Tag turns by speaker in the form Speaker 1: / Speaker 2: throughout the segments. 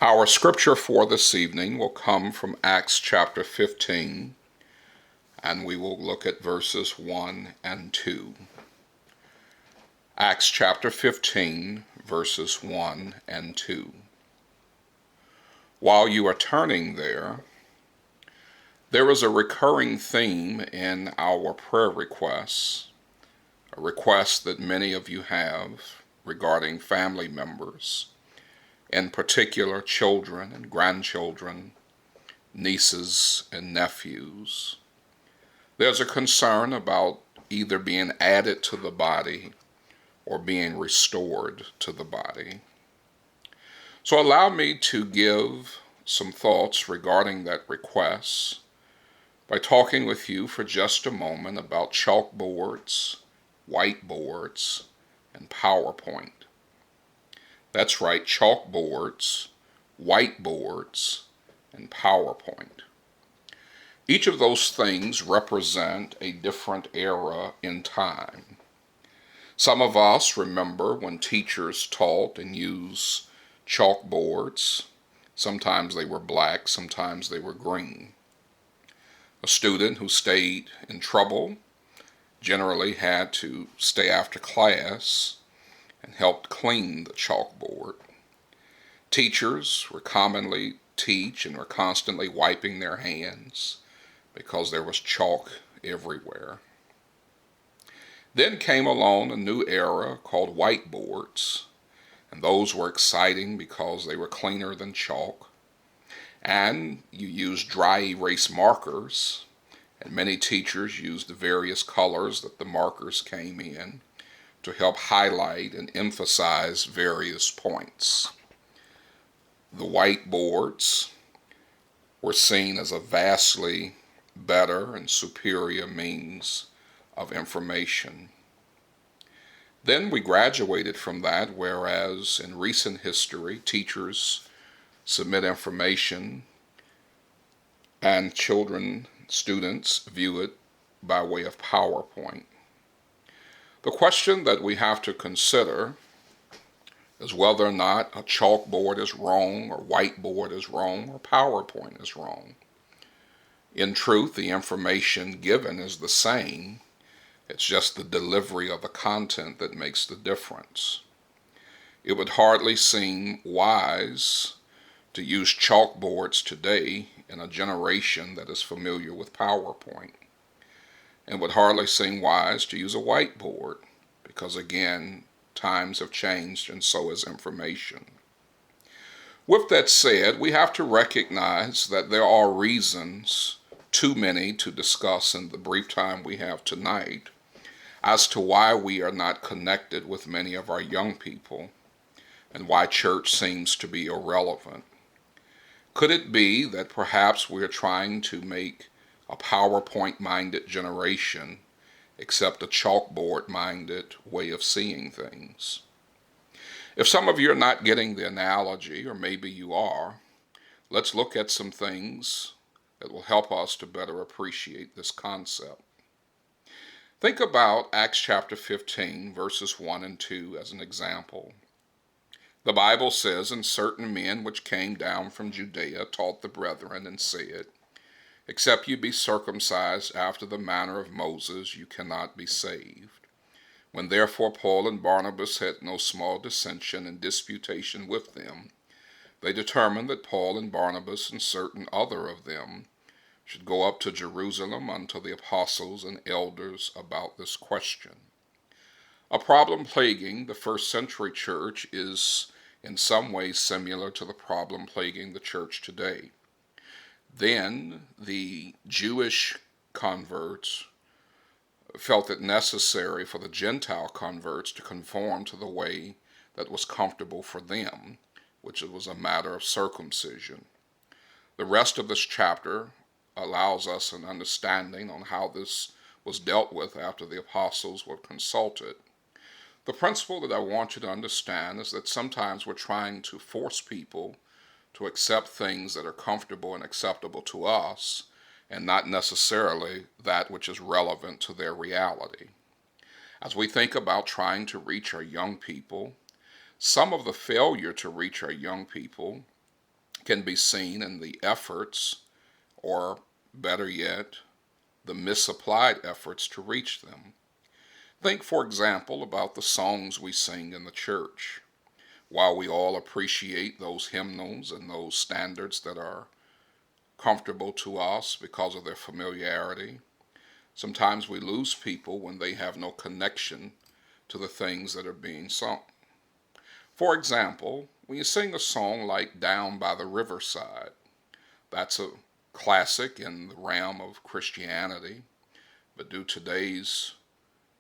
Speaker 1: Our scripture for this evening will come from Acts chapter 15, and we will look at verses 1 and 2. Acts chapter 15, verses 1 and 2. While you are turning there is a recurring theme in our prayer requests, a request that many of you have regarding family members, in particular children and grandchildren, nieces and nephews. There's a concern about either being added to the body or being restored to the body. So allow me to give some thoughts regarding that request by talking with you for just a moment about chalkboards, whiteboards, and PowerPoint. That's right, chalkboards, whiteboards, and PowerPoint. Each of those things represent a different era in time. Some of us remember when teachers taught and used chalkboards. Sometimes they were black, sometimes they were green. A student who stayed in trouble generally had to stay after class and helped clean the chalkboard. Teachers were commonly teach and were constantly wiping their hands because there was chalk everywhere. Then came along a new era called whiteboards, and those were exciting because they were cleaner than chalk. And you used dry erase markers, and many teachers used the various colors that the markers came in to help highlight and emphasize various points. The whiteboards were seen as a vastly better and superior means of information. Then we graduated from that, whereas in recent history, teachers submit information and students view it by way of PowerPoint. The question that we have to consider is whether or not a chalkboard is wrong, or whiteboard is wrong, or PowerPoint is wrong. In truth, the information given is the same. It's just the delivery of the content that makes the difference. It would hardly seem wise to use chalkboards today in a generation that is familiar with PowerPoint. It would hardly seem wise to use a whiteboard because, again, times have changed and so has information. With that said, we have to recognize that there are reasons, too many to discuss in the brief time we have tonight, as to why we are not connected with many of our young people and why church seems to be irrelevant. Could it be that perhaps we're trying to make a PowerPoint-minded generation accept a chalkboard-minded way of seeing things? If some of you are not getting the analogy, or maybe you are, let's look at some things that will help us to better appreciate this concept. Think about Acts chapter 15, verses 1 and 2 as an example. The Bible says, "And certain men which came down from Judea taught the brethren, and said, Except you be circumcised after the manner of Moses, you cannot be saved. When therefore Paul and Barnabas had no small dissension and disputation with them, they determined that Paul and Barnabas and certain other of them should go up to Jerusalem unto the apostles and elders about this question." A problem plaguing the first century church is in some ways similar to the problem plaguing the church today. Then the Jewish converts felt it necessary for the Gentile converts to conform to the way that was comfortable for them, which was a matter of circumcision. The rest of this chapter allows us an understanding on how this was dealt with after the apostles were consulted. The principle that I want you to understand is that sometimes we're trying to force people to accept things that are comfortable and acceptable to us, and not necessarily that which is relevant to their reality. As we think about trying to reach our young people, some of the failure to reach our young people can be seen in the efforts, or better yet, the misapplied efforts to reach them. Think, for example, about the songs we sing in the church. While we all appreciate those hymnals and those standards that are comfortable to us because of their familiarity, sometimes we lose people when they have no connection to the things that are being sung. For example, when you sing a song like Down by the Riverside, that's a classic in the realm of Christianity, but do today's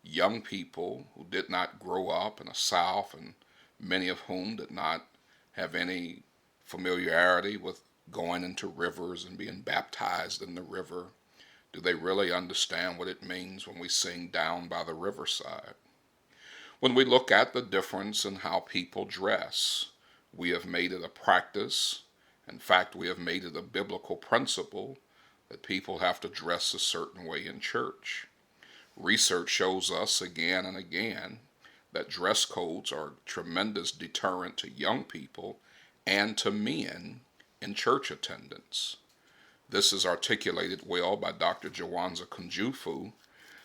Speaker 1: young people who did not grow up in the South, and many of whom did not have any familiarity with going into rivers and being baptized in the river, do they really understand what it means when we sing Down by the Riverside? When we look at the difference in how people dress, we have made it a practice. In fact, we have made it a biblical principle that people have to dress a certain way in church. Research shows us again and again that dress codes are a tremendous deterrent to young people and to men in church attendance. This is articulated well by Dr. Jawanza Kunjufu,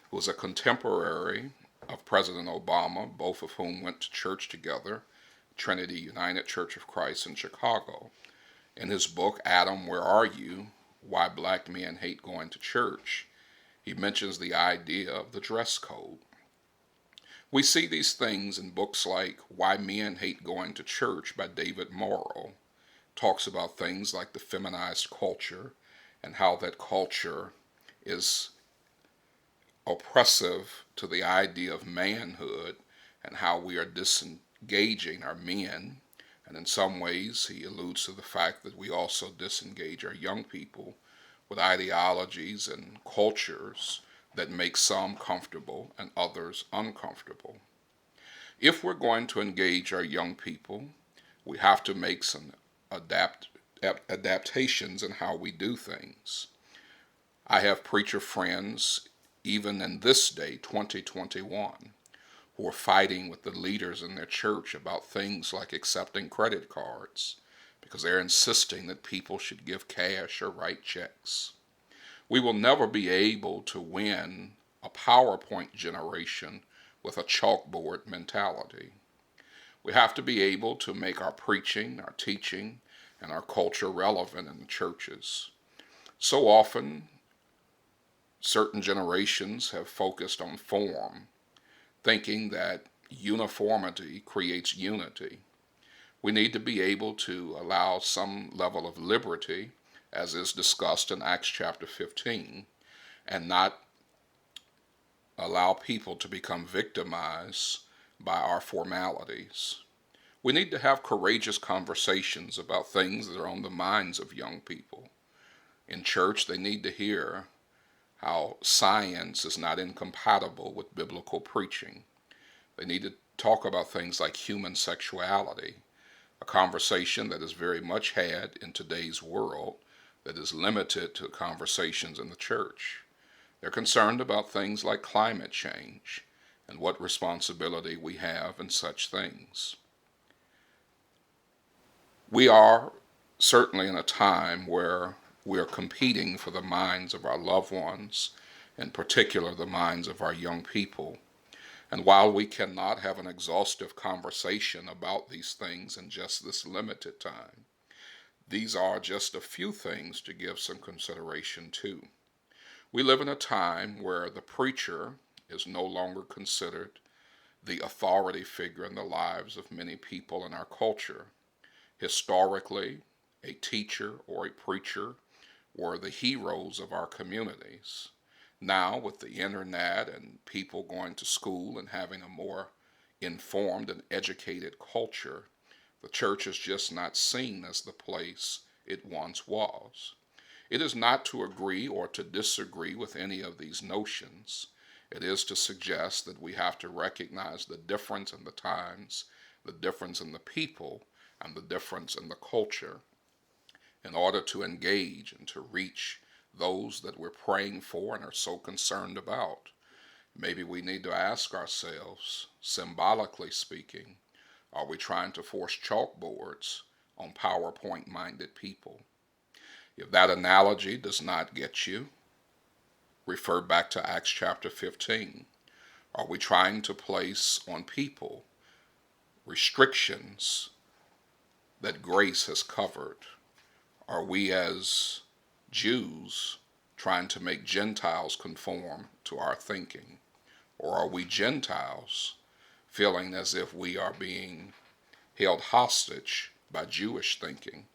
Speaker 1: who is a contemporary of President Obama, both of whom went to church together, Trinity United Church of Christ in Chicago. In his book, Adam, Where Are You? Why Black Men Hate Going to Church, he mentions the idea of the dress code. We see these things in books like Why Men Hate Going to Church by David Morrow. Talks about things like the feminized culture and how that culture is oppressive to the idea of manhood and how we are disengaging our men. And in some ways, he alludes to the fact that we also disengage our young people with ideologies and cultures that make some comfortable and others uncomfortable. If we're going to engage our young people, we have to make some adaptations in how we do things. I have preacher friends, even in this day, 2021, who are fighting with the leaders in their church about things like accepting credit cards because they're insisting that people should give cash or write checks. We will never be able to win a PowerPoint generation with a chalkboard mentality. We have to be able to make our preaching, our teaching, and our culture relevant in the churches. So often, certain generations have focused on form, thinking that uniformity creates unity. We need to be able to allow some level of liberty, as is discussed in Acts chapter 15, and not allow people to become victimized by our formalities. We need to have courageous conversations about things that are on the minds of young people. In church, they need to hear how science is not incompatible with biblical preaching. They need to talk about things like human sexuality, a conversation that is very much had in today's world that is limited to conversations in the church. They're concerned about things like climate change and what responsibility we have in such things. We are certainly in a time where we are competing for the minds of our loved ones, in particular the minds of our young people. And while we cannot have an exhaustive conversation about these things in just this limited time, these are just a few things to give some consideration to. We live in a time where the preacher is no longer considered the authority figure in the lives of many people in our culture. Historically, a teacher or a preacher were the heroes of our communities. Now, with the internet and people going to school and having a more informed and educated culture, the church is just not seen as the place it once was. It is not to agree or to disagree with any of these notions. It is to suggest that we have to recognize the difference in the times, the difference in the people, and the difference in the culture in order to engage and to reach those that we're praying for and are so concerned about. Maybe we need to ask ourselves, symbolically speaking, are we trying to force chalkboards on PowerPoint-minded people. If that analogy does not get you, refer back to Acts chapter 15. Are we trying to place on people restrictions that grace has covered? Are we as Jews trying to make Gentiles conform to our thinking? Or are we Gentiles feeling as if we are being held hostage by Jewish thinking?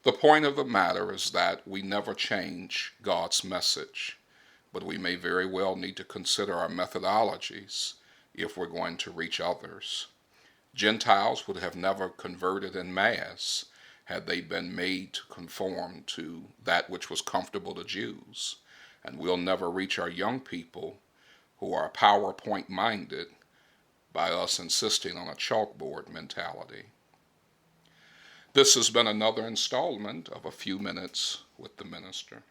Speaker 1: The point of the matter is that we never change God's message, but we may very well need to consider our methodologies if we're going to reach others. Gentiles would have never converted en masse had they been made to conform to that which was comfortable to Jews. And we'll never reach our young people who are PowerPoint minded by us insisting on a chalkboard mentality. This has been another installment of A Few Minutes with the Minister.